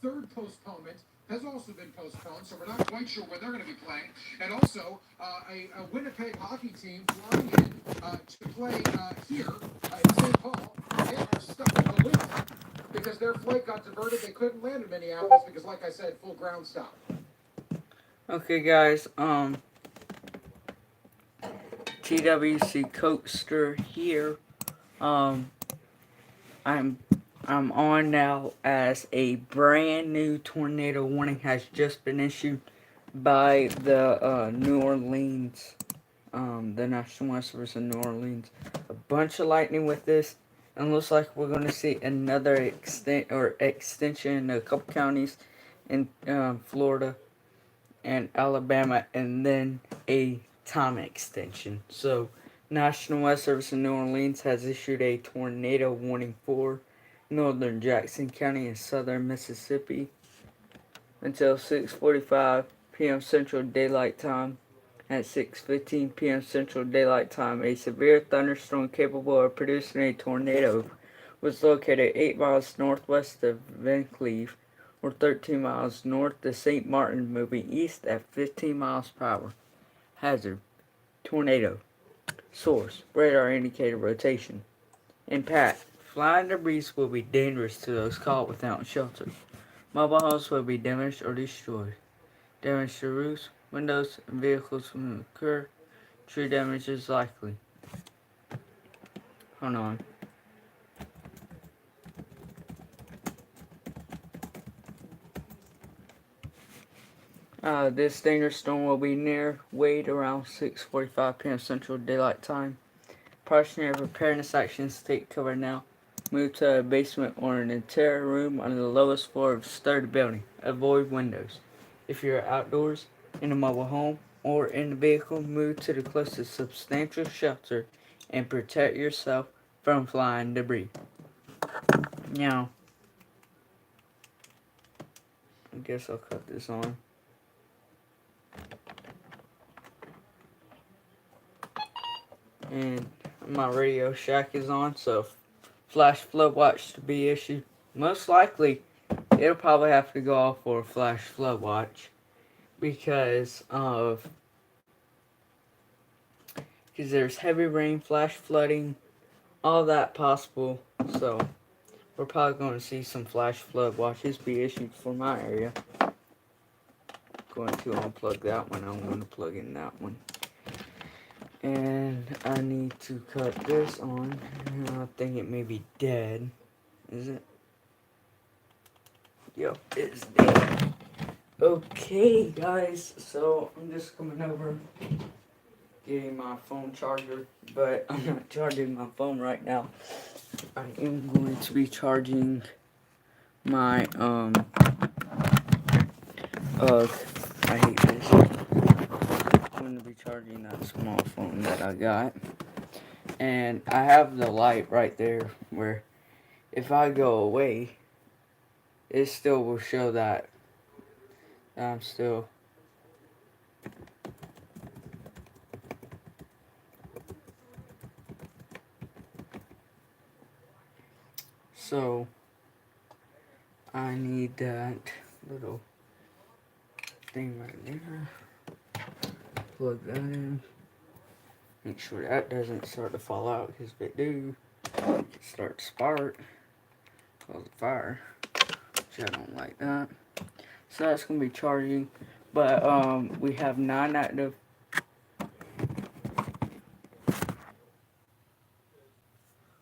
third postponement has also been postponed, so we're not quite sure where they're going to be playing. And also, a Winnipeg hockey team flying in to play here in St. Paul. They are stuck in Duluth because their flight got diverted. They couldn't land in Minneapolis because, like I said, full ground stop. Okay, guys. TWC Coaster here. Um, I'm I'm on now as a brand new tornado warning has just been issued by the New Orleans, the National Weather Service in New Orleans. A bunch of lightning with this, and looks like we're going to see another extension in a couple counties in Florida and Alabama, and then a time extension. So, National Weather Service in New Orleans has issued a tornado warning for northern Jackson County and southern Mississippi until 6:45 p.m. Central Daylight Time. At 6:15 p.m. Central Daylight Time, a severe thunderstorm capable of producing a tornado was located 8 miles northwest of Vancleave, or 13 miles north of St. Martin, moving east at 15 miles per hour. Hazard: tornado. Source: radar indicated rotation. Impact: flying debris will be dangerous to those caught without shelter. Mobile homes will be damaged or destroyed. Damage to roofs, windows, and vehicles will occur. Tree damage is likely. Hold on. This dangerous storm will be near Wade around 6:45 p.m. Central Daylight Time. Precautionary preparedness actions take cover now. Move to a basement or an interior room on the lowest floor of sturdy building. Avoid windows. If you're outdoors, in a mobile home, or in a vehicle, move to the closest substantial shelter and protect yourself from flying debris. Now, I guess I'll cut this on. And my Radio Shack is on, so flash flood watch to be issued. Most likely, it'll probably have to go off for a flash flood watch because there's heavy rain, flash flooding, all that possible. So we're probably going to see some flash flood watches be issued for my area. Going to unplug that one. I'm going to plug in that one. And I need to cut this on. I think it may be dead. Is it? Yep, it's dead. Okay, guys. So I'm just coming over, getting my phone charger, but I'm not charging my phone right now. I am going to be charging my I hate this. I'm going to be charging that small phone that I got. And I have the light right there where if I go away, it still will show that I'm still. So I need that little thing right there. Plug that in. Make sure that doesn't start to fall out, because if it do, it can start to spark, cause a fire, which I don't like that. So that's gonna be charging, but we have 9 active.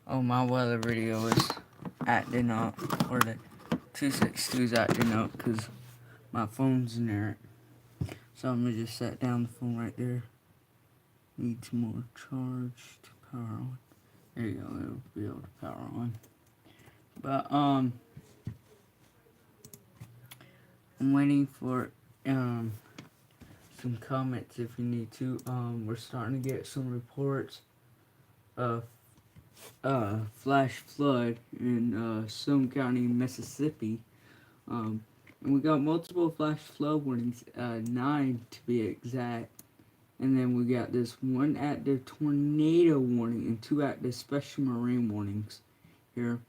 Oh, my weather video is acting up, or the 262 is acting up, because my phone's near it. So I'm gonna just set down the phone right there. Needs more charge to power on. There you go, it'll be able to power on. But I'm waiting for some comments if you need to. We're starting to get some reports of flash flood in Summit County, Mississippi. And we got multiple flash flood warnings, 9 to be exact. And then we got this 1 active tornado warning and 2 active special marine warnings here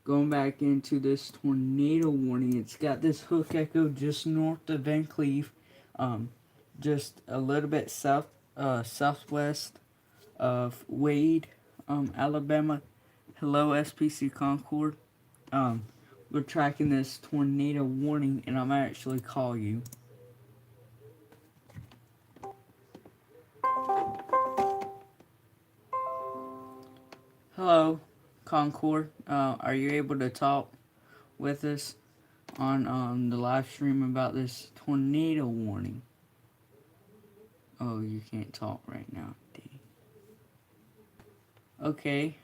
going back into this tornado warning, it's got this hook echo just north of Van Cleve, just a little bit southwest of Wade, Alabama. Hello, SPC Concord. We're tracking this tornado warning, and I'm actually call you. Hello, Concord. Are you able to talk with us on the live stream about this tornado warning? Oh, you can't talk right now. D. Okay.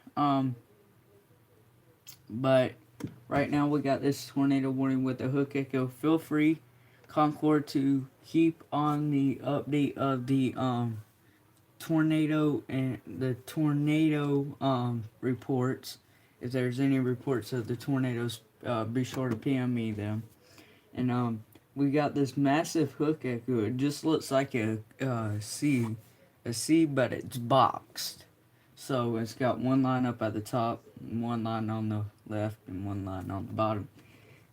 But right now we got this tornado warning with the hook echo. Feel free, Concord, to keep on the update of the tornado and the tornado reports. If there's any reports of the tornadoes, be sure to PM me them. And we got this massive hook echo. It just looks like a C, but it's boxed. So it's got one line up at the top, one line on the left, and one line on the bottom.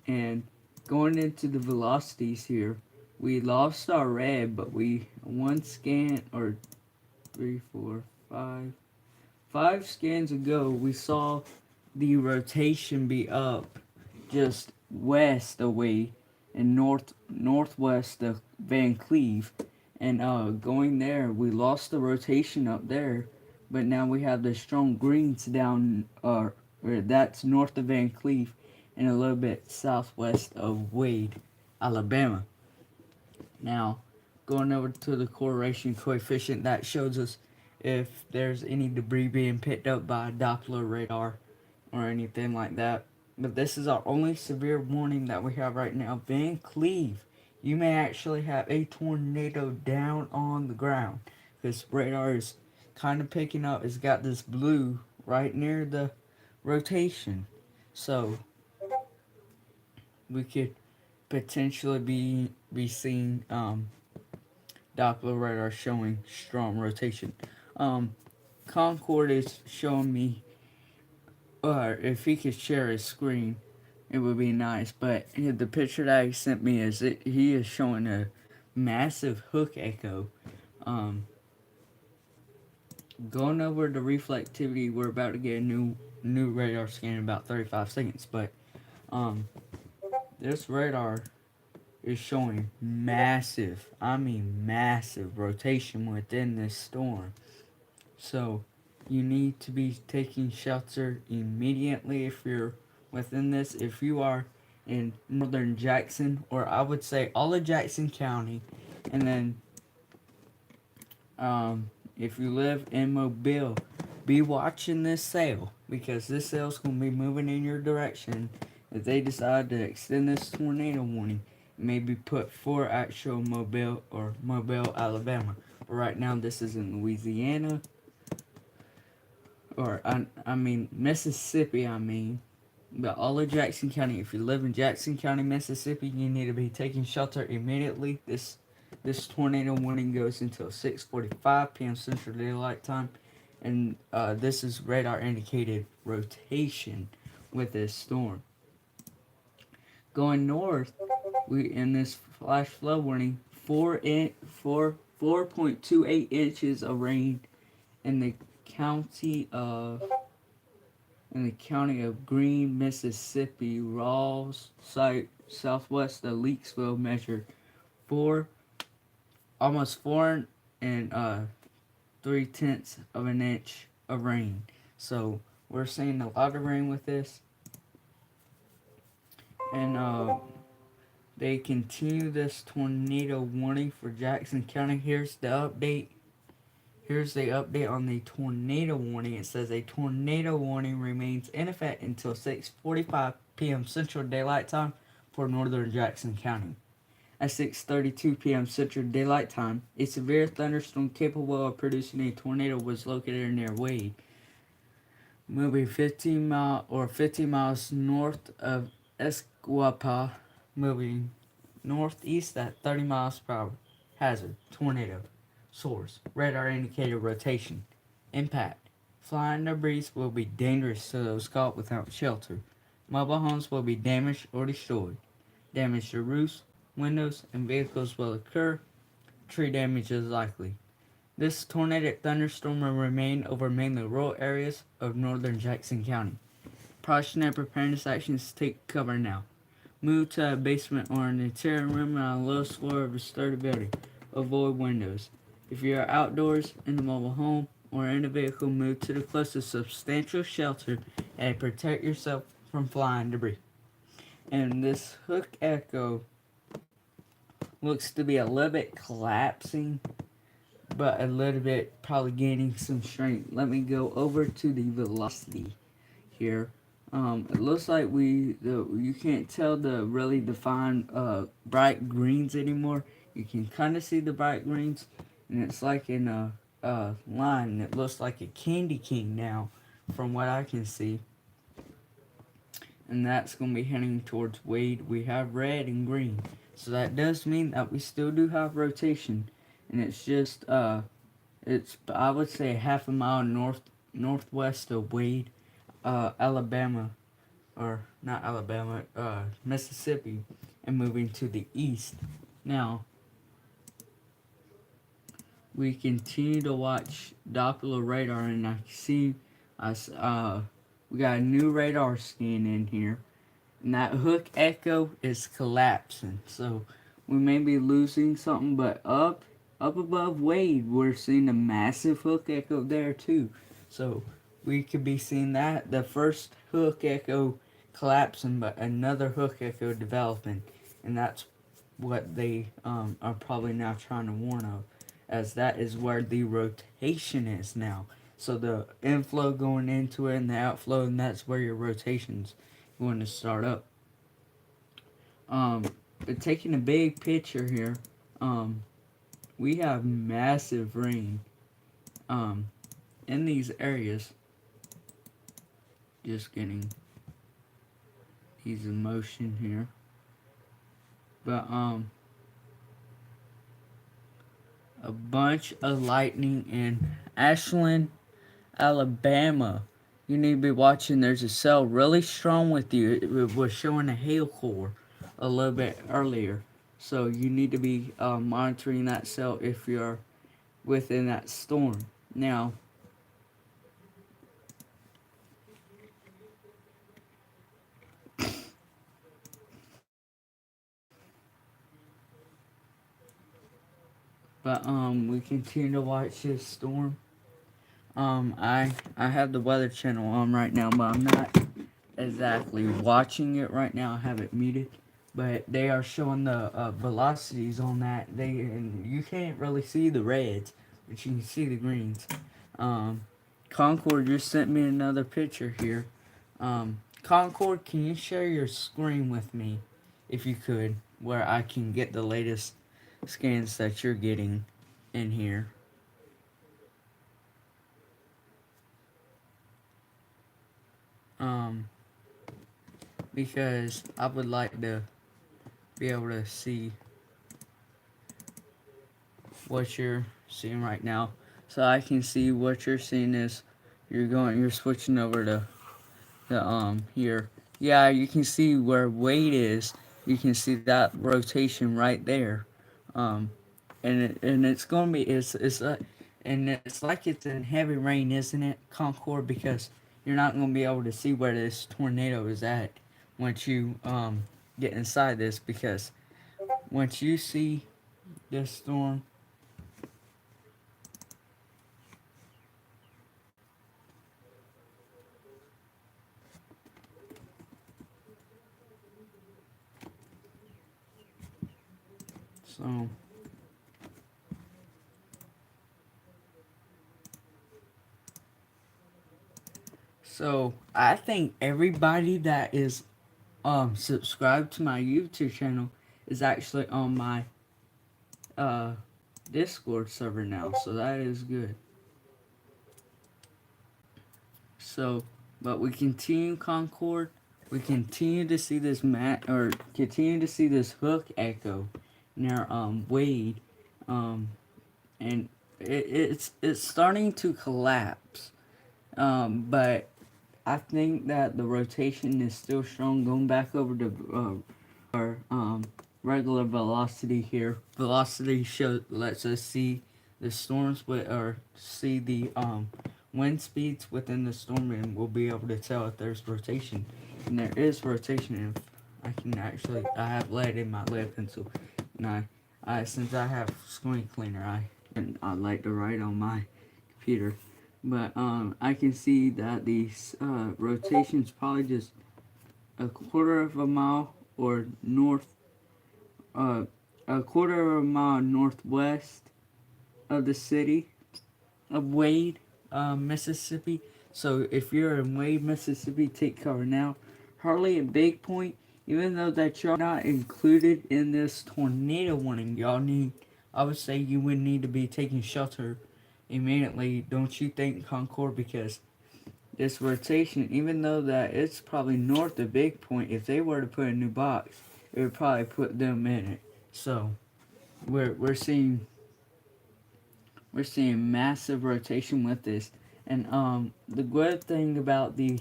And going into the velocities here, we lost our red, but we one scan or 3, 4, 5 scans ago, we saw the rotation be up just west away and northwest of Van Cleve, and going there, we lost the rotation up there, but now we have the strong greens down, that's north of Van Cleve and a little bit southwest of Wade, Alabama. Now, going over to the correlation coefficient, that shows us if there's any debris being picked up by a Doppler radar or anything like that. But this is our only severe warning that we have right now. Van Cleve, you may actually have a tornado down on the ground. This radar is kind of picking up. It's got this blue right near the rotation. So, we could potentially be seeing Doppler radar showing strong rotation. Concord is showing me, if he could share his screen, it would be nice. But the picture that he sent me he is showing a massive hook echo. Going over the reflectivity, we're about to get a new radar scan in about 35 seconds. But this radar is showing massive, I mean massive rotation within this storm. So you need to be taking shelter immediately if you're within this. If you are in northern Jackson, or I would say all of Jackson County, and then if you live in Mobile, be watching this sail, because this sail's going to be moving in your direction. If they decide to extend this tornado warning, maybe put for actual Mobile or Mobile, Alabama. But right now, this is in Louisiana, or I mean Mississippi. But all of Jackson County. If you live in Jackson County, Mississippi, you need to be taking shelter immediately. This tornado warning goes until 6:45 p.m. Central Daylight Time, and this is radar indicated rotation with this storm. Going north, we in this flash flood warning, 4.28 inches of rain in the county of Greene, Mississippi. Rawls site southwest of Leakesville measured almost 4 and 3/10 of an inch of rain. So we're seeing a lot of rain with this. And they continue this tornado warning for Jackson County. Here's the update. Here's the update on the tornado warning. It says a tornado warning remains in effect until 6:45 p.m. Central Daylight Time for northern Jackson County. At 6:32 p.m. Central Daylight Time, a severe thunderstorm capable of producing a tornado was located near Wade, moving 15 miles north of Esquapa, moving northeast at 30 miles per hour. Hazard: tornado. Source: radar indicated rotation. Impact: flying debris will be dangerous to those caught without shelter. Mobile homes will be damaged or destroyed. Damage to roofs, windows, and vehicles will occur. Tree damage is likely. This tornadic thunderstorm will remain over mainly rural areas of northern Jackson County. Precaution and preparedness actions take cover now. Move to a basement or an interior room on a lowest floor of a sturdy building. Avoid windows. If you are outdoors, in the mobile home, or in a vehicle, move to the closest substantial shelter and protect yourself from flying debris. And this hook echo looks to be a little bit collapsing, but a little bit probably gaining some strength. Let me go over to the velocity here. It looks like you can't tell the really defined bright greens anymore. You can kind of see the bright greens, and it's like in a line. It looks like a candy cane now, from what I can see. And that's going to be heading towards Wade. We have red and green, so that does mean that we still do have rotation, and it's just it's I would say half a mile northwest of Wade, Alabama, or not Alabama, Mississippi, and moving to the east. Now, we continue to watch Doppler radar, and I see us, we got a new radar scan in here, and that hook echo is collapsing. So, we may be losing something, but up above Wade, we're seeing a massive hook echo there too. So, we could be seeing that the first hook echo collapsing, but another hook echo developing, and that's what they are probably now trying to warn of, as that is where the rotation is now. So the inflow going into it and the outflow, and that's where your rotation's going to start up. But taking a big picture here, we have massive rain in these areas. Just getting these in motion here. But a bunch of lightning in Ashland, Alabama. You need to be watching. There's a cell really strong with you. It was showing a hail core a little bit earlier. So you need to be monitoring that cell if you're within that storm. Now, but we continue to watch this storm. I have the Weather Channel on right now, but I'm not exactly watching it right now. I have it muted, but they are showing the velocities on that. And you can't really see the reds, but you can see the greens. Concord just sent me another picture here. Concord, can you share your screen with me, if you could, where I can get the latest scans that you're getting in here? Because I would like to be able to see what you're seeing right now. So I can see what you're seeing is you're switching over to the here. Yeah, you can see where Wade is. You can see that rotation right there. Um and it's gonna be and it's like it's in heavy rain, isn't it, Concord? Because you're not gonna be able to see where this tornado is at once you get inside this, because once you see this storm, so I think everybody that is subscribed to my YouTube channel is actually on my Discord server now, so that is good. So, but we continue, Concord. We continue to see this continue to see this hook echo near Wade, and it's starting to collapse. But I think that the rotation is still strong. Going back over to our regular velocity here. Velocity lets us see the storms or see the wind speeds within the storm, and we'll be able to tell if there's rotation. And there is rotation. And I can actually, I have lead in my lead pencil, and since I have screen cleaner, I like to write on my computer. But I can see that the rotation's probably just a quarter of a mile or uh, a quarter of a mile northwest of the city of Wade, Mississippi. So if you're in Wade, Mississippi, take cover now. Harley and Big Point, even though that y'all not included in this tornado warning, I would say you would need to be taking shelter immediately, don't you think, Concord? Because this rotation, even though that it's probably north of Big Point, if they were to put a new box, it would probably put them in it. So we're seeing massive rotation with this, and the good thing about the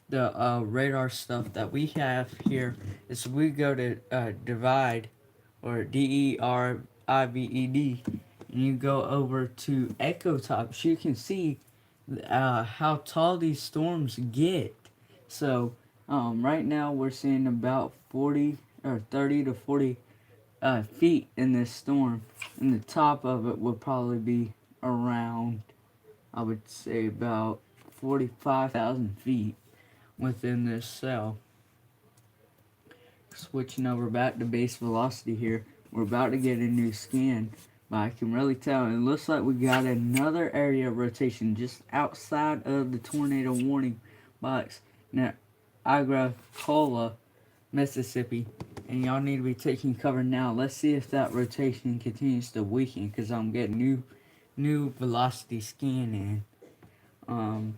radar stuff that we have here is we go to Divide, or DERIVED, and you go over to Echo Tops. You can see how tall these storms get. So right now we're seeing about 40 or 30 to 40 feet in this storm, and the top of it would probably be around, I would say, about 45,000 feet within this cell. Switching over back to base velocity here, we're about to get a new scan, but I can really tell it looks like we got another area of rotation just outside of the tornado warning box now, Agricola, Mississippi, and y'all need to be taking cover now. Let's see if that rotation continues to weaken, because I'm getting new velocity scan in.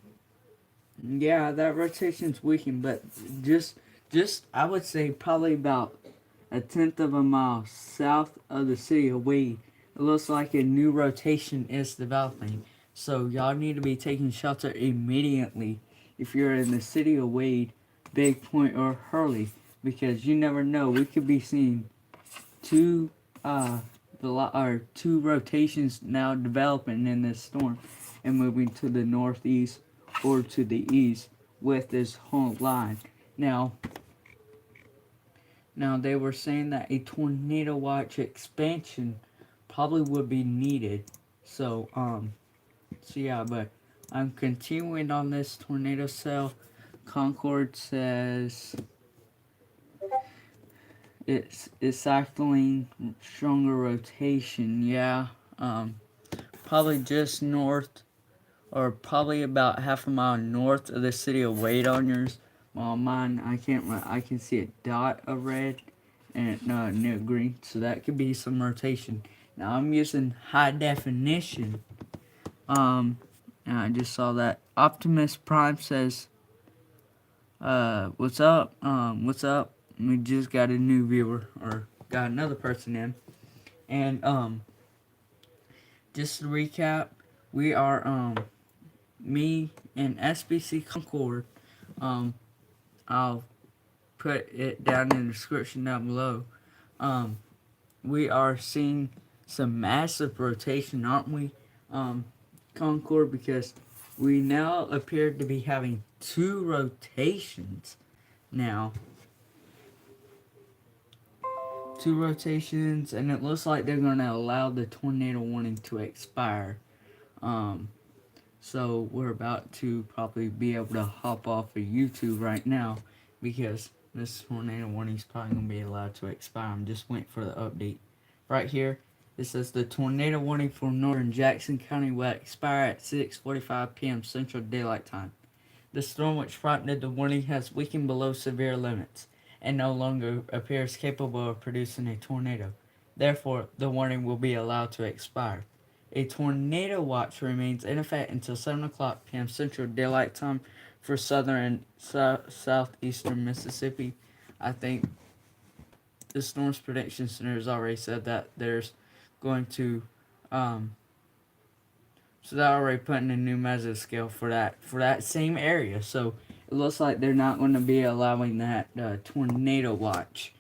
Yeah, that rotation's weakened, but just I would say probably about a tenth of a mile south of the city of Wade, it looks like a new rotation is developing. So y'all need to be taking shelter immediately if you're in the city of Wade, Big Point, or Hurley, because you never know. We could be seeing two rotations now developing in this storm and moving to the northeast or to the east with this whole line. Now they were saying that a tornado watch expansion probably would be needed. So yeah, but I'm continuing on this tornado cell. Concord says it's cycling stronger rotation. Yeah, probably just north, or probably about half a mile north of the city of Wade on yours. While mine, I can see a dot of red and near green, so that could be some rotation. Now I'm using high definition. And I just saw that Optimus Prime says, "What's up? What's up? We just got a new viewer, or got another person in, and just to recap, we are me and SBC Concord. I'll put it down in the description down below. We are seeing some massive rotation, aren't we, Concord? Because we now appear to be having two rotations now. Two rotations, and it looks like they're going to allow the tornado warning to expire. So we're about to probably be able to hop off of YouTube right now, because this tornado warning is probably going to be allowed to expire. I'm just waiting for the update. Right here, it says the tornado warning for northern Jackson County will expire at 6:45 p.m. Central Daylight Time. The storm which prompted the warning has weakened below severe limits and no longer appears capable of producing a tornado. Therefore, the warning will be allowed to expire. A tornado watch remains in effect until 7 o'clock p.m. Central Daylight Time for southern and southeastern Mississippi. I think the Storms Prediction Center has already said that there's going to, so they're already putting a new mesoscale for that same area. So it looks like they're not going to be allowing that tornado watch.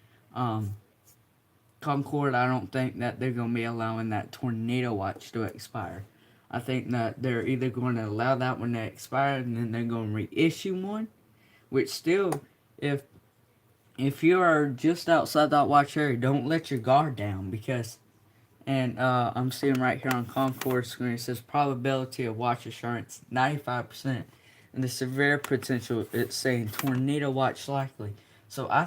Concord, I don't think that they're going to be allowing that tornado watch to expire. I think that they're either going to allow that one to expire and then they're going to reissue one, which still, if you are just outside that watch area, don't let your guard down because, and I'm seeing right here on Concord screen, it says probability of watch assurance 95%, and the severe potential, it's saying tornado watch likely. So I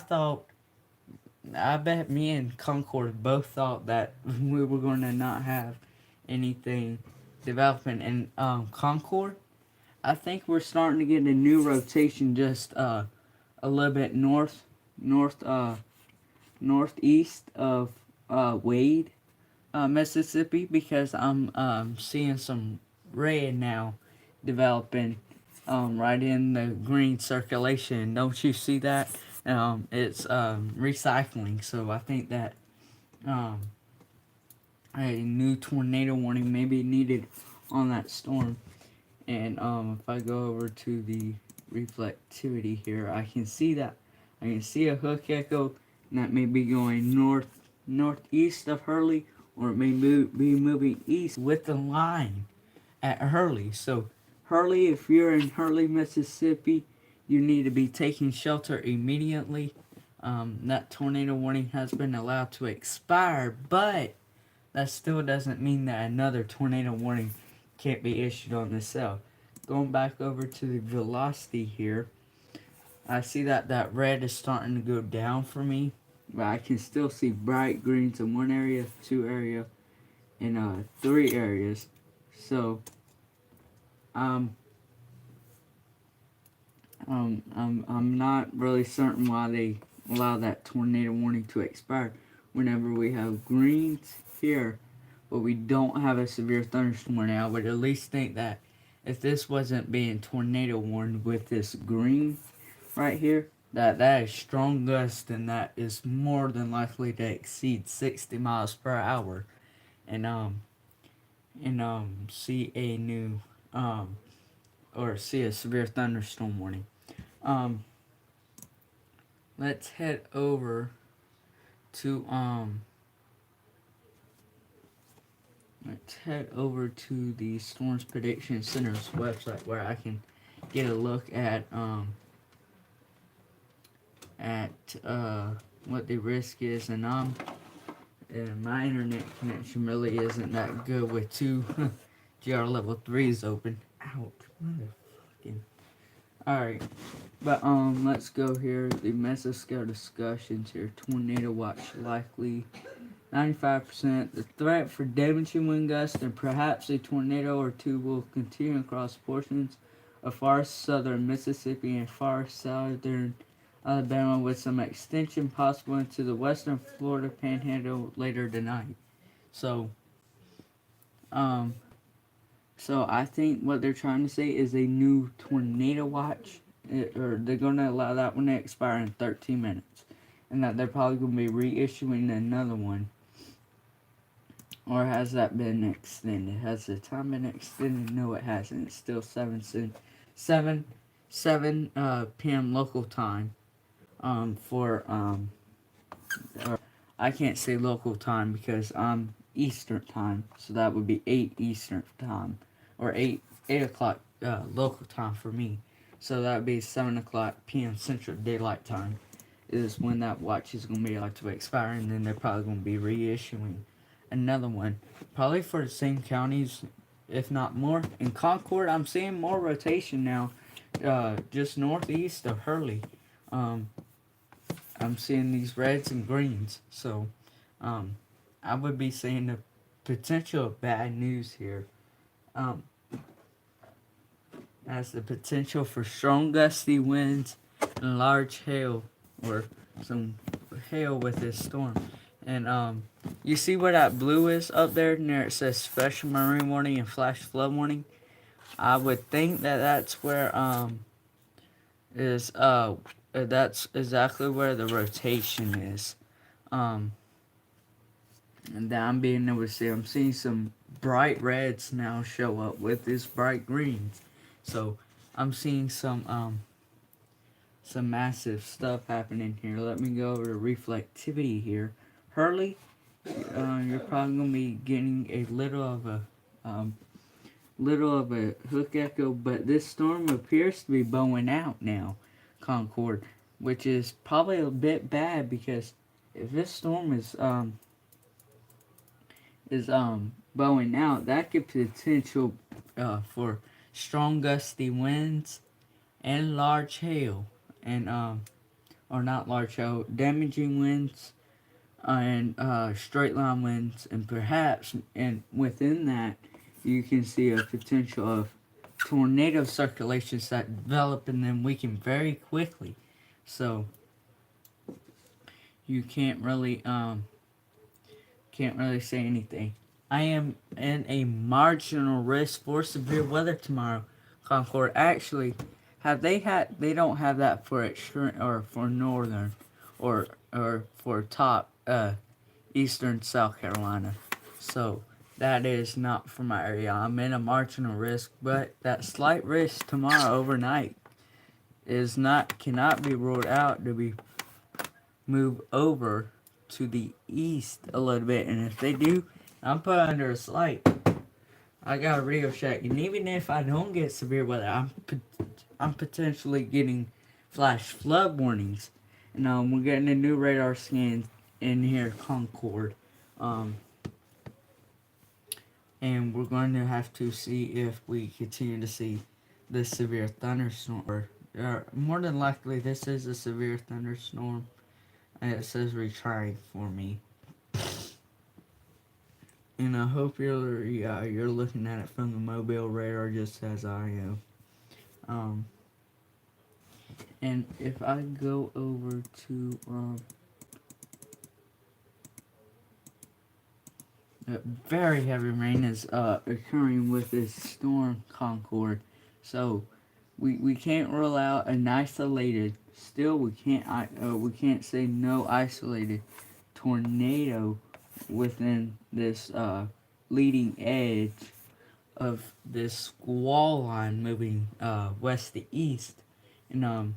bet me and Concord both thought that we were going to not have anything developing in Concord. I think we're starting to get a new rotation just a little bit northeast of Wade, Mississippi, because I'm seeing some red now developing right in the green circulation. Don't you see that? It's recycling, so I think that um, a new tornado warning may be needed on that storm. And if I go over to the reflectivity here, I can see that. I can see a hook echo, and that may be going northeast of Hurley, or it may be moving east with the line at Hurley. So Hurley, if you're in Hurley, Mississippi, you need to be taking shelter immediately. That tornado warning has been allowed to expire, but that still doesn't mean that another tornado warning can't be issued on this cell. Going back over to the velocity here, I see that that red is starting to go down for me, but I can still see bright greens in one area, two area, and three areas. So I'm not really certain why they allow that tornado warning to expire whenever we have greens here, but we don't have a severe thunderstorm now. I would at least think that if this wasn't being tornado warned with this green right here, that is strong gust and that is more than likely to exceed 60 miles per hour, and see a new or see a severe thunderstorm warning. Let's head over to the Storms Prediction Center's website where I can get a look at what the risk is, and my internet connection really isn't that good with two GR level 3s open. Ouch, motherfucking. Alright, but let's go here. The mesoscale discussions here. Tornado watch likely 95%. The threat for damaging wind gusts and perhaps a tornado or two will continue across portions of far southern Mississippi and far southern Alabama, with some extension possible into the western Florida panhandle later tonight. So I think what they're trying to say is a new tornado watch, or they're going to allow that one to expire in 13 minutes, and that they're probably going to be reissuing another one. Or has that been extended? Has the time been extended? No, it hasn't. It's still 7 p.m. local time. I can't say local time because I'm Eastern time, so that would be 8 Eastern time, or 8 o'clock local time for me. So that would be 7 o'clock p.m. Central Daylight Time is when that watch is going to be allowed to expire, and then they're probably going to be reissuing another one, probably for the same counties, if not more. In Concord, I'm seeing more rotation now, just northeast of Hurley. I'm seeing these reds and greens, so I would be saying the potential of bad news here, as the potential for strong gusty winds and large hail, or some hail with this storm. And you see where that blue is up there near it says special marine warning and flash flood warning? I would think that that's where that's exactly where the rotation is. And that I'm being able to see, I'm seeing some bright reds now show up with this bright greens. So I'm seeing some some massive stuff happening here. Let me go over to reflectivity here. Hurley, you're probably gonna be getting a little of a hook echo, but this storm appears to be bowing out now, Concord, which is probably a bit bad because if this storm is bowing out, that could potential for strong gusty winds and large hail, and or not large hail, damaging winds and straight line winds, and perhaps, and within that, you can see a potential of tornado circulations that develop and then weaken very quickly. So you can't really say anything. I am in a marginal risk for severe weather tomorrow, Concord. Actually, they don't have that for extreme or for northern or for top eastern South Carolina. So that is not for my area. I'm in a marginal risk, but that slight risk tomorrow overnight cannot be ruled out to be moved over to the east a little bit, and if they do, I'm put under a slight. I got a Radio Shack, and even if I don't get severe weather, I'm potentially getting flash flood warnings. And we're getting a new radar scan in here, Concord. And we're going to have to see if we continue to see this severe thunderstorm. Or more than likely, this is a severe thunderstorm. And it says retrying for me. And I hope you're looking at it from the mobile radar just as I am. And if I go over to very heavy rain is occurring with this storm, Concord. So we can't rule out an isolated. Still, we can't say no isolated tornado within this leading edge of this squall line moving west to east, and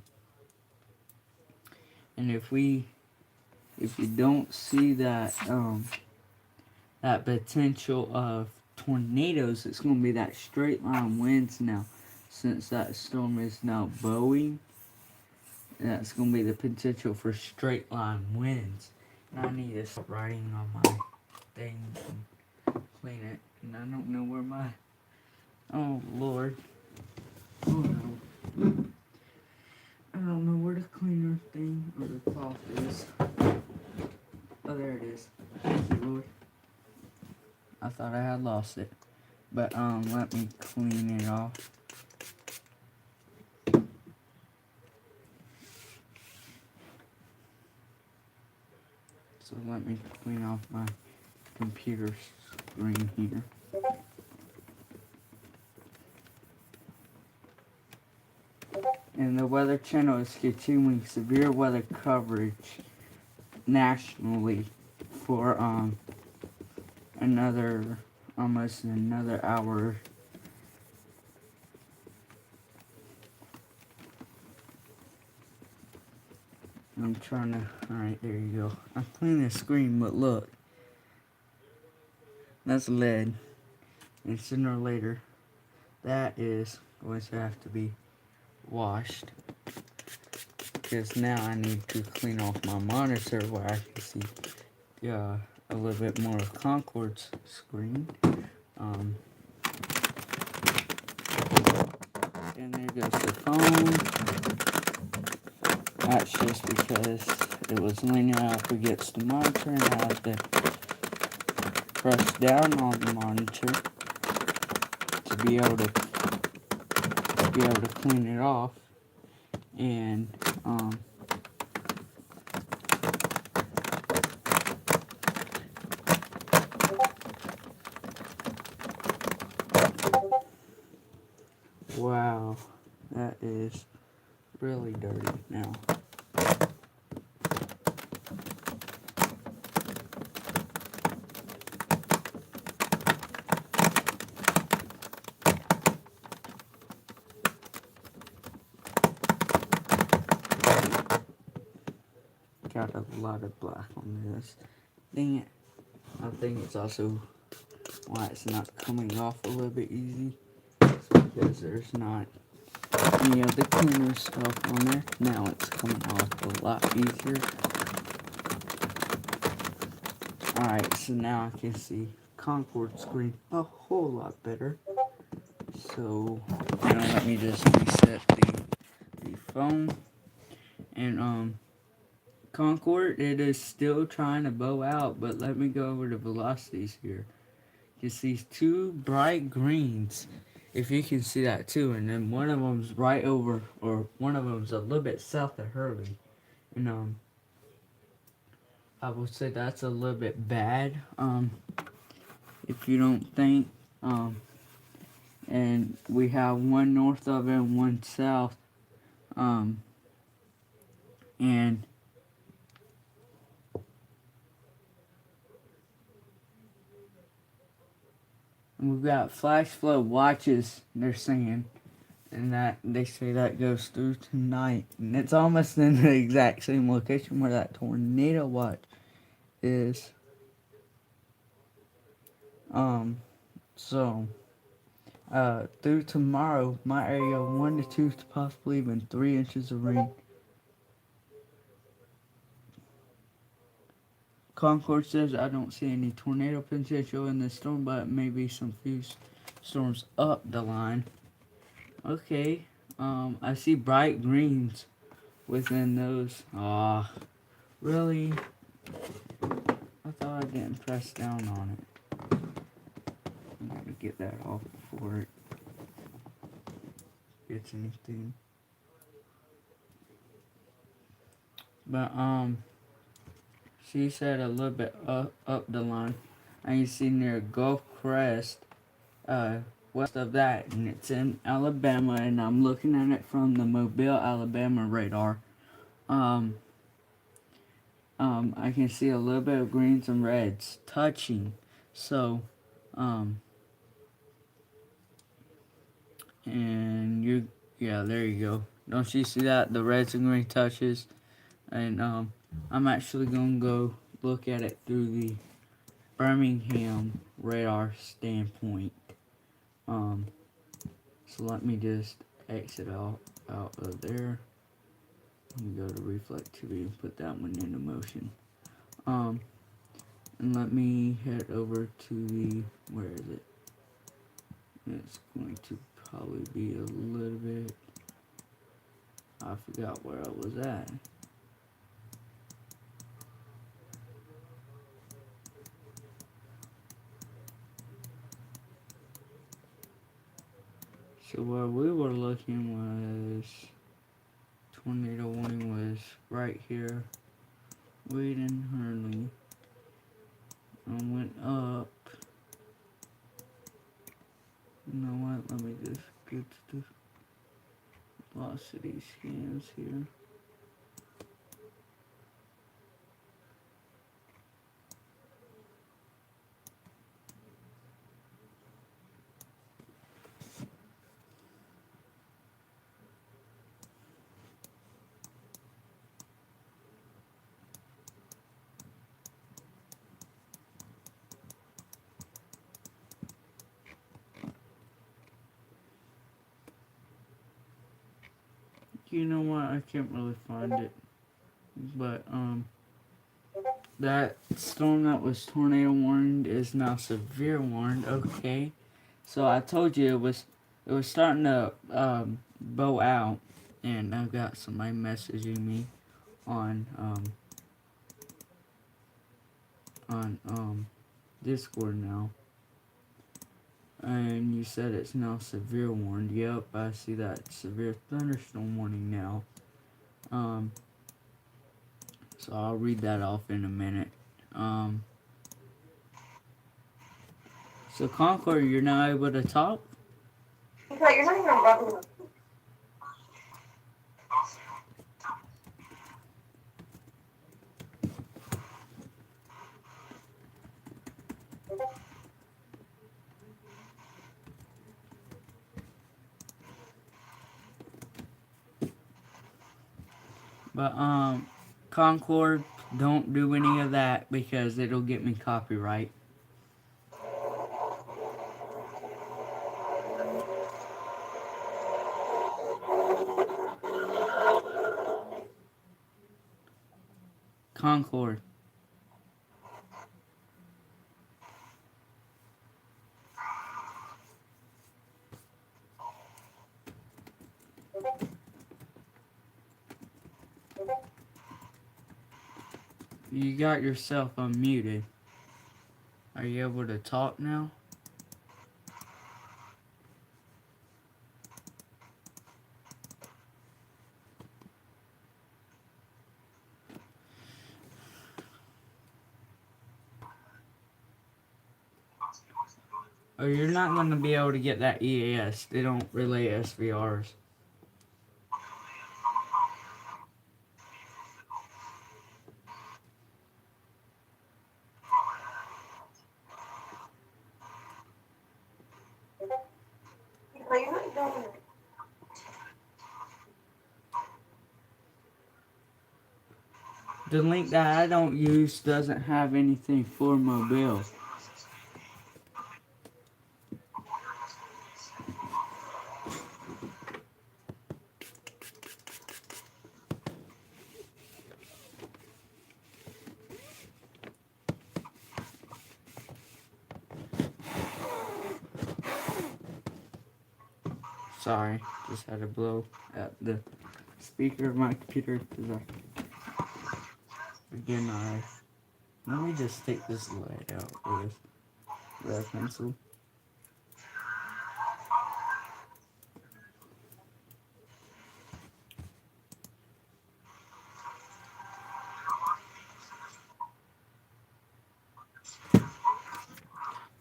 if you don't see that that potential of tornadoes, it's going to be that straight line winds now, since that storm is now bowing. That's going to be the potential for straight line winds. And I need to stop writing on my thing and clean it. And I don't know where my... Oh, Lord. Oh, no. I don't know where the cleaner thing or the cloth is. Oh, there it is. Thank you, Lord. I thought I had lost it. But, let me clean it off. So let me clean off my computer screen here. And the Weather Channel is continuing severe weather coverage nationally for almost another hour. I'm trying to, alright, there you go. I'm cleaning the screen, but look. That's lead. And sooner or later, that is going to have to be washed. Because now I need to clean off my monitor where I can see a little bit more of Concord's screen. And there goes the phone. That's just because it was leaning up against the monitor and I have to press down on the monitor to be able to clean it off. And wow, that is really dirty now. a lot of black on this. Dang it. I think it's also why it's not coming off a little bit easy. It's because there's not any of the cleaner stuff on there. Now it's coming off a lot easier. Alright, so now I can see Concord screen a whole lot better. So now let me just reset the phone. And Concord, it is still trying to bow out, but let me go over the velocities here. You see two bright greens, if you can see that too, and then one of them's right over, or one of them's a little bit south of Hurley. And I would say that's a little bit bad, if you don't think. And we have one north of it and one south. And we've got flash flood watches, they're saying, and that they say that goes through tonight, and it's almost in the exact same location where that tornado watch is. So through tomorrow, my area 1 to 2 to possibly even 3 inches of rain. Concord says I don't see any tornado potential in this storm, but maybe some few storms up the line. Okay, I see bright greens within those. Ah, really? I thought I didn't press down on it. I'm gonna get that off before it gets anything. But she said a little bit up the line. And you see near Gulf Crest, west of that, and it's in Alabama, and I'm looking at it from the Mobile, Alabama radar. I can see a little bit of greens and reds touching. So, and yeah, there you go. Don't you see that? The reds and green touches. And, I'm actually gonna go look at it through the Birmingham radar standpoint. So let me just exit out of there. Let me go to reflectivity and put that one into motion. And let me head over to the, where is it? It's going to probably be a little bit, I forgot where I was at. So where we were looking was, tornado warning was right here, Wade and Hurley. I went up. You know what? Let me just get to the velocity scans here. You know what? I can't really find it. But, that storm that was tornado warned is now severe warned. Okay. So I told you it was starting to, bow out. And I've got somebody messaging me on Discord now. And you said it's now severe warned. Yep, I see that severe thunderstorm warning now. So I'll read that off in a minute. So Concord, you're now able to talk? But you're not even rubbing. But Concord, Don't do any of that because it'll get me copyright. Concord. You got yourself unmuted. Are you able to talk now? Or you're not going to be able to get that EAS. They don't relay SVRs. Like, you're not doing it. The link that I don't use doesn't have anything for mobile. Sorry, just had to blow at the speaker of my computer because let me just take this light out with red pencil.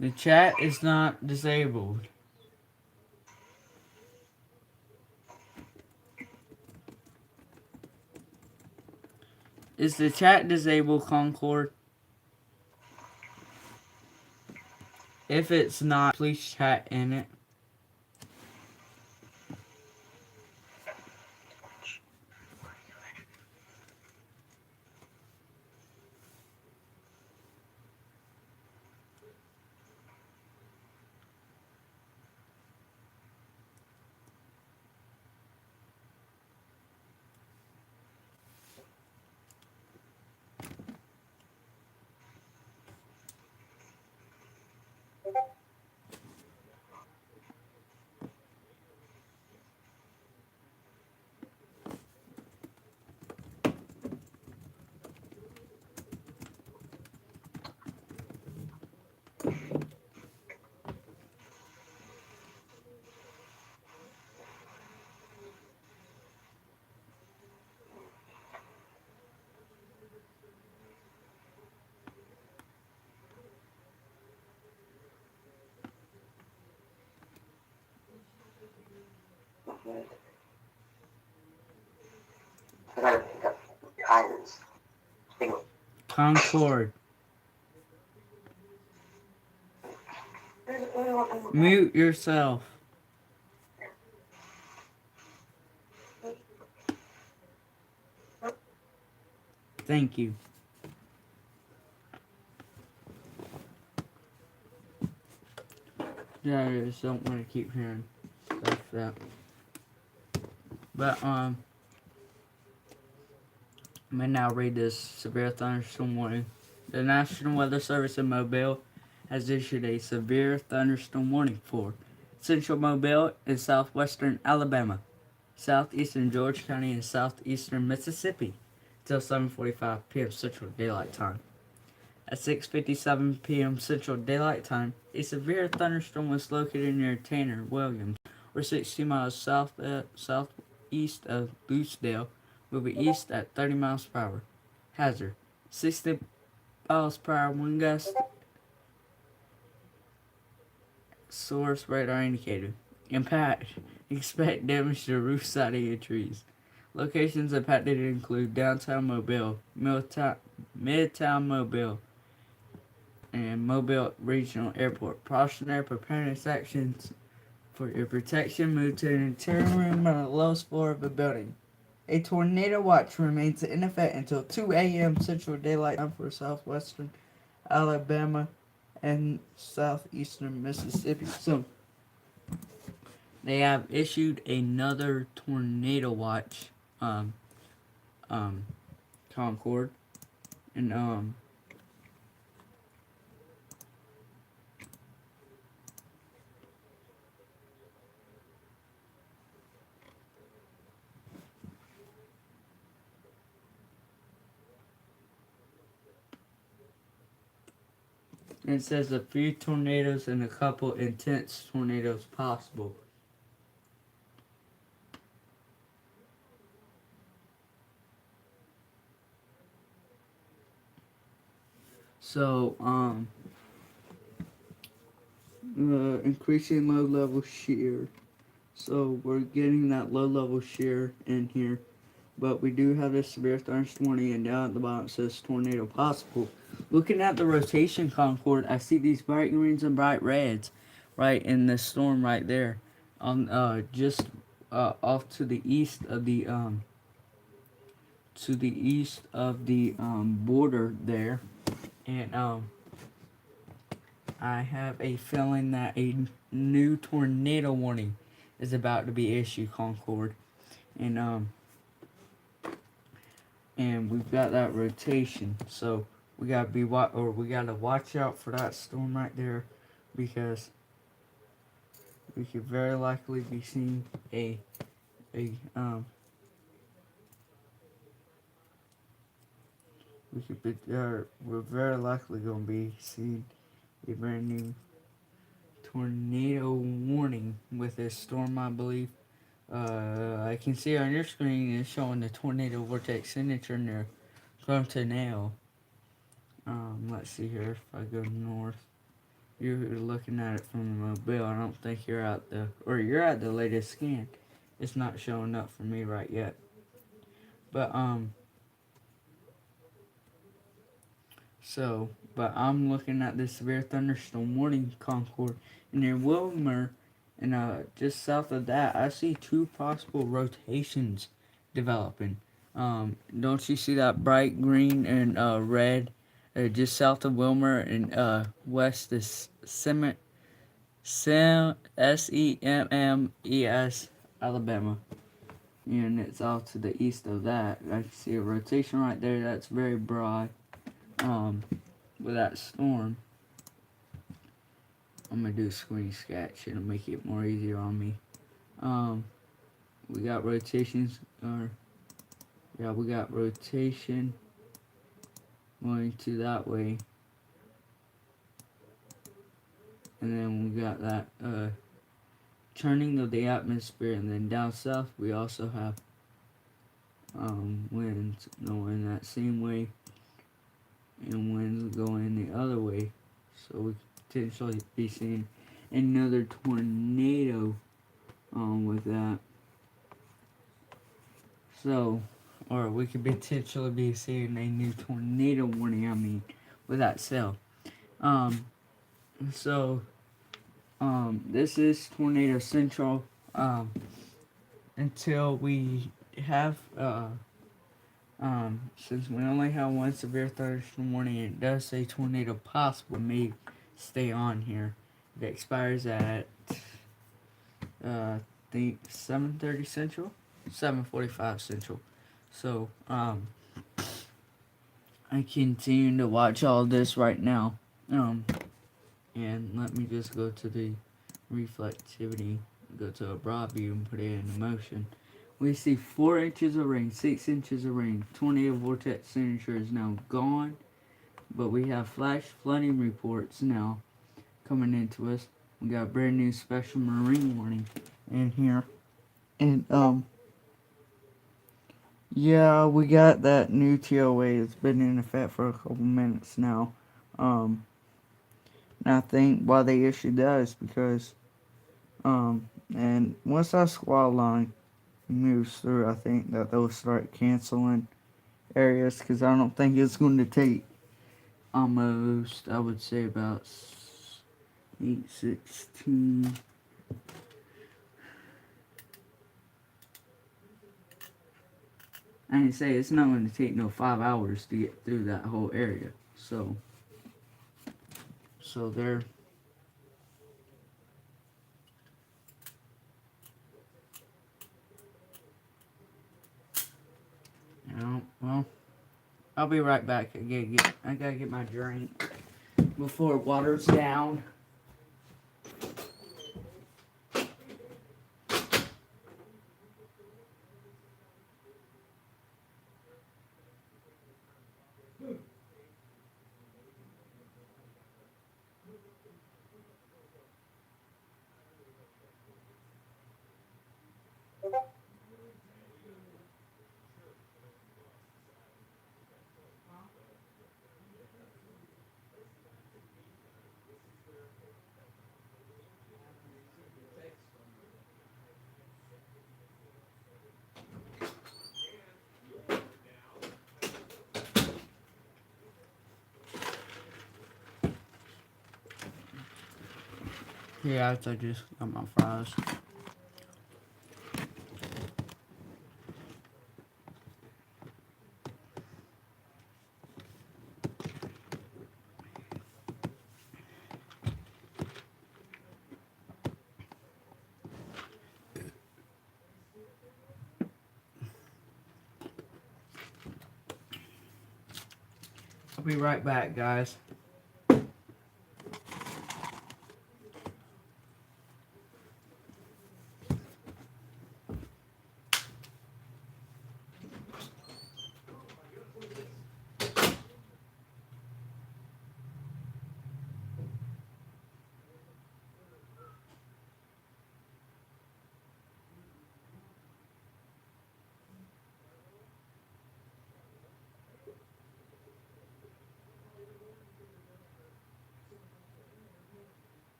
The chat is not disabled. Is the chat disabled, Concord? If it's not, please chat in it. I gotta pick up Kylan's thing. Concord, mute yourself. Thank you. Yeah, I just don't want to keep hearing stuff that. But, I'm gonna now read this severe thunderstorm warning. The National Weather Service in Mobile has issued a severe thunderstorm warning for central Mobile and southwestern Alabama, southeastern George County, and southeastern Mississippi until 7:45 p.m. Central Daylight Time. At 6:57 p.m. Central Daylight Time, a severe thunderstorm was located near Tanner, Williams, or 60 miles southeast of Lucedale, moving east at 30 miles per hour. Hazard: 60 miles per hour wind gust. Source radar indicated. Impact: expect damage to the roof siding and trees. Locations impacted include downtown Mobile, Midtown Mobile, and Mobile Regional Airport. Precautionary preparedness actions for your protection: move to an interior room on the lowest floor of the building. A tornado watch remains in effect until 2 a.m. Central Daylight Time for southwestern Alabama and southeastern Mississippi. So they have issued another tornado watch, um, Concord, and it says a few tornadoes and a couple intense tornadoes possible. So, increasing low level shear. So we're getting that low level shear in here. But we do have this severe thunderstorm warning, and down at the bottom it says tornado possible. Looking at the rotation, Concord, I see these bright greens and bright reds right in the storm right there. On just off to the east of the border there. And I have a feeling that a new tornado warning is about to be issued, Concord. And we've got that rotation, so we gotta watch out for that storm right there, because we could very likely be seeing we're very likely gonna be seeing a brand new tornado warning with this storm, I believe. I can see on your screen it's showing the tornado vortex signature near Frontenelle. Let's see here. If I go north, you're looking at it from the mobile. I don't think you're at the latest scan. It's not showing up for me right yet. But I'm looking at this severe thunderstorm warning, Concord, and near Wilmer. And just south of that, I see two possible rotations developing. Don't you see that bright green and red just south of Wilmer and west is Semmes, Alabama. And it's off to the east of that. I can see a rotation right there that's very broad with that storm. I'm gonna do a screen sketch. It'll make it more easier on me. We got rotations, we got rotation going to that way, and then we got that turning of the atmosphere, and then down south we also have winds going that same way, and winds going the other way. So we potentially be seeing another tornado with that. So, or we could potentially be seeing a new tornado warning, with that cell. This is Tornado Central, until we have, since we only have one severe thunderstorm warning, and it does say tornado possible, may stay on here. It expires at, I think 7:30 Central, 7:45 Central. So, I continue to watch all this right now. And let me just go to the reflectivity, go to a broad view and put it into motion. We see 4 inches of rain, 6 inches of rain. Tornado vortex signature is now gone, but we have flash flooding reports now coming into us. We got a brand new special marine warning in here. And, yeah, we got that new TOA. It's been in effect for a couple minutes now. And I think why they issued that is because, and once that squall line moves through, I think that they'll start canceling areas, because I don't think it's going to take almost, I would say, about 8:16. I say it's not going to take no 5 hours to get through that whole area. So they're, well, I'll be right back. I gotta get my drink before it waters down. Yeah, I just got my fries. I'll be right back, guys.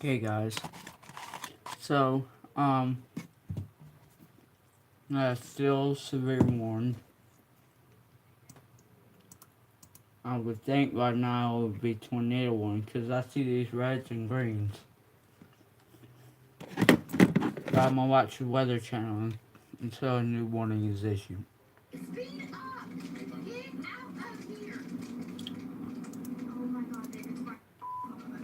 Okay, guys. So, still severe warned. I would think by now it would be tornado warning because I see these reds and greens. But I'm gonna watch the Weather Channel until a new warning is issued. Speed up! Get out of here! Oh my God, David, fuck all of us.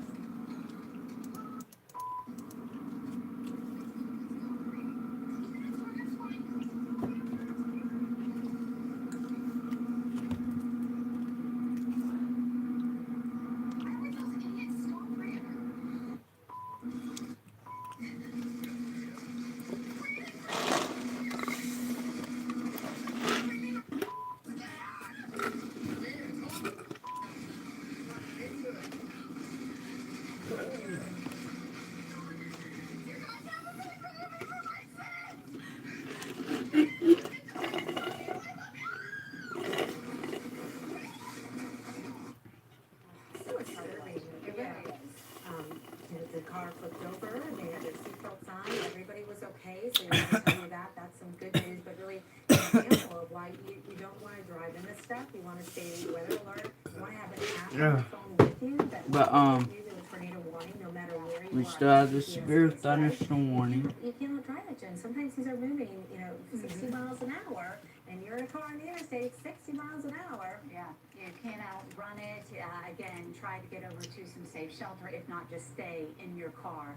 The car flipped over, and they had their seatbelts on, everybody was okay, so you want to tell you that, that's some good news, but really an example of why you don't want to drive in this stuff, you want to stay weather alert, you want to have an app on your phone with you that But, will give you the tornado warning no matter where you are. We still have the severe thunderstorm warning. You cannot drive it, Jen, sometimes these are moving, 60 miles an hour, and you're in a car on the interstate, 60 miles an hour. Yeah, you can't outrun it. Again, try to get over to some safe shelter. If not, just stay in your car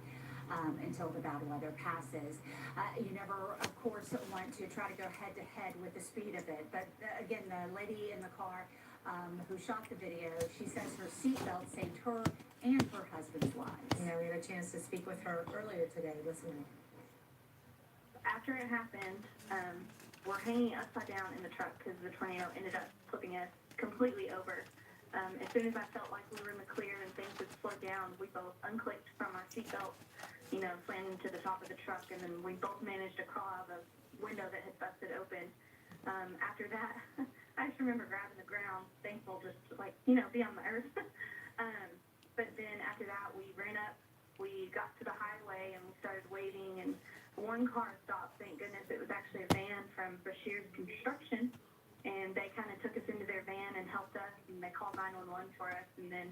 until the bad weather passes. You never, of course, want to try to go head to head with the speed of it. But again, the lady in the car who shot the video, she says her seatbelt saved her and her husband's lives. Yeah, we had a chance to speak with her earlier today. Listen. After it happened, we're hanging upside down in the truck because the tornado ended up flipping us completely over. As soon as I felt like we were in the clear and things had slowed down, we both unclicked from our seatbelts, slammed into the top of the truck, and then we both managed to crawl out of the window that had busted open. After that, I just remember grabbing the ground, thankful just to, be on the earth. But then after that, we ran up, we got to the highway, and we started waiting, and one car stopped, thank goodness. It was actually a van from Bashir's Construction, and they kind of took us into their van and helped us, and they called 911 for us, and then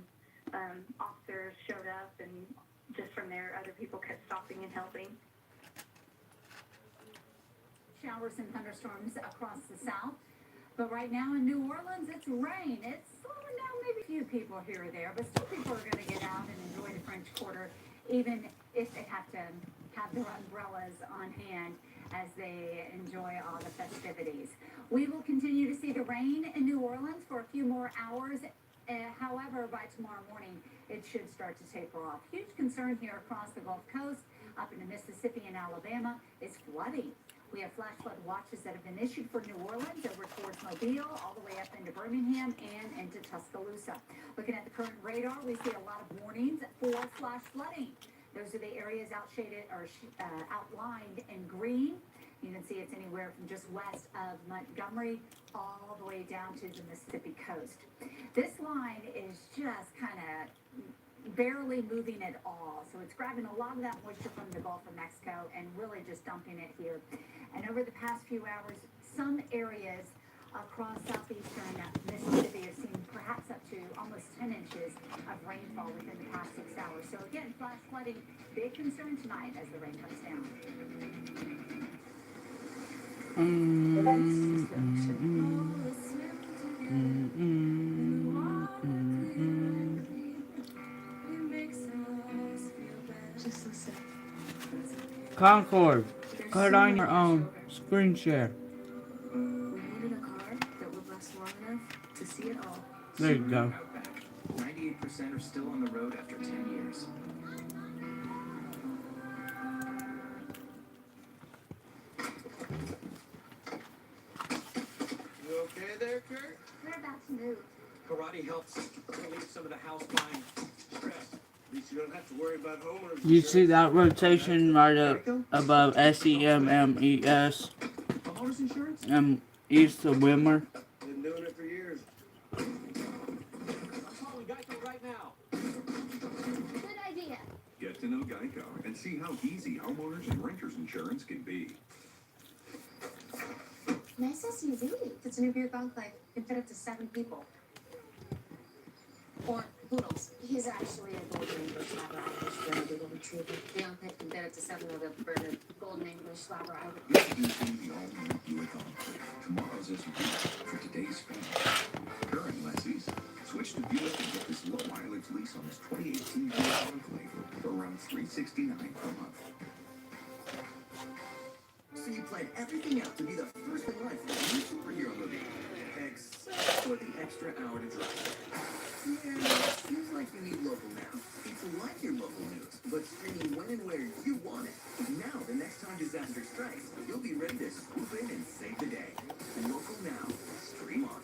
officers showed up, and just from there, other people kept stopping and helping. Showers and thunderstorms across the south. But right now in New Orleans, it's rain. It's slowing down, maybe a few people here or there, but still people are going to get out and enjoy the French Quarter, even if they have to have their umbrellas on hand as they enjoy all the festivities. We will continue to see the rain in New Orleans for a few more hours. However, by tomorrow morning, it should start to taper off. Huge concern here across the Gulf Coast, up into Mississippi and Alabama, is flooding. We have flash flood watches that have been issued for New Orleans over towards Mobile, all the way up into Birmingham and into Tuscaloosa. Looking at the current radar, we see a lot of warnings for flash flooding. Those are the areas outlined in green. You can see it's anywhere from just west of Montgomery all the way down to the Mississippi coast. This line is just kind of barely moving at all. So it's grabbing a lot of that moisture from the Gulf of Mexico and really just dumping it here. And over the past few hours, some areas across southeastern Mississippi have seen perhaps up to almost 10 inches of rainfall within the past 6 hours. So again, flash flooding, big concern tonight as the rain comes down. Concord, cut on your own screen share. We needed a car that would last long enough to see it all. There you go. Outback. 98% are still on the road after 10 years. You okay there, Kurt? We're about to move. Karate helps relieve some of the house buying stress. At least you don't have to worry about homeowners. You see that rotation right up above SEMMES Homeowners insurance? east of Wilmer? Been doing it for years. I'm calling Geico right now. Good idea. Get to know Geico and see how easy homeowners and renters insurance can be. Nice SUV. It's a new beer bunk, can fit up to 7 people. Or poodles. He's actually a golden English Labrador, Golden Retriever. The young pet can fit up to 7 of the golden English Labrador. Introducing the all-new Buick Enclave. Tomorrow's SUV for today's family. Current lessees, switch to Buick and get this low-mileage lease on this 2018 Buick Enclave for around $369 per month. So you plan everything out to be the first in line for a new superhero movie. Except for the extra hour to drive. Yeah, seems like you need local now. People like your local news, but streaming when and where you want it. Now, the next time disaster strikes, you'll be ready to swoop in and save the day. Local now. Stream on.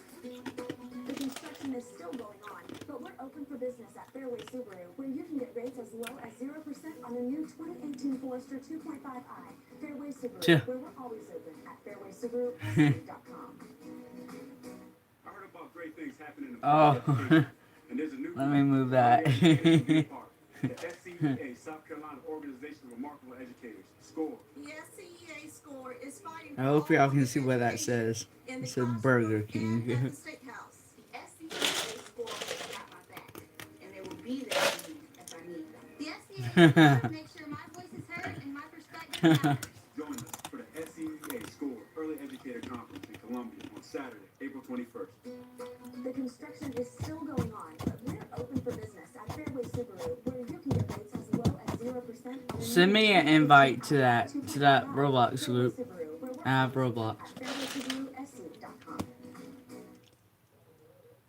The construction is still going on, but we're open for business at Fairway Subaru, where you can get rates as low as 0% on the new 2018 Forester 2.5i. Fairway Subaru, where we're always open at fairwaysubaru.com. I heard about great things happening in the Oh, and there's a new let me move that. the SCEA, South Carolina Organization of Remarkable Educators. SCORE. The SCEA SCORE is fighting I hope y'all can see what that says. It says Burger King. at the Steakhouse. The SCEA SCORE has got my back, and they will be there for me if I need them. The SCEA wants to make sure my voice is heard and my perspective matters. Join us for the SCEA SCORE Early Educator Conference in Columbia on Saturday, April 21st. The construction is still going on, but we're open for business at Fairway Subaru, where you can get rates as low as 0% on the Send me an invite to that Roblox group. I have Roblox.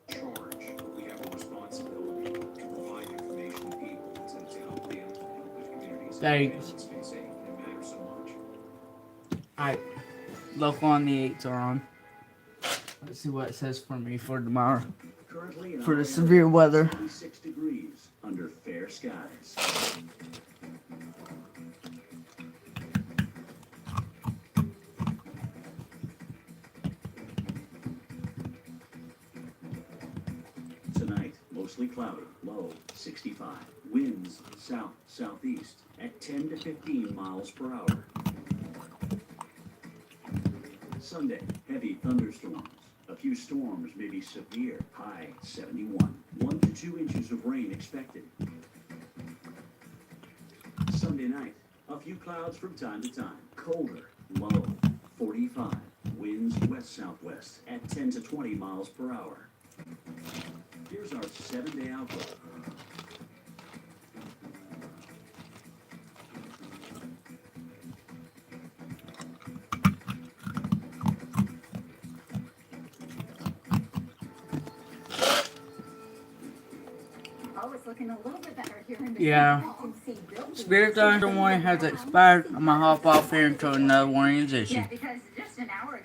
Charge. We have a responsibility to provide information to people and to help them help the communities. Thanks. Stay safe. It matters so much. Alright. Local on the 8s are on. Let's see what it says for me for tomorrow. Currently in for the our severe area, weather. 76 degrees under fair skies. Tonight, mostly cloudy, low 65. Winds south-southeast at 10 to 15 miles per hour. Sunday, heavy thunderstorms. A few storms may be severe, high 71. 1 to 2 inches of rain expected. Sunday night, a few clouds from time to time. Colder, low 45. Winds west-southwest at 10 to 20 miles per hour. Here's our 7-day outlook. Oh, it's looking a little bit better here in the Yeah. You can see buildings. Spirit Thunder warning has expired. I'm gonna hop off here until another warning is issued. Yeah, because just an hour ago.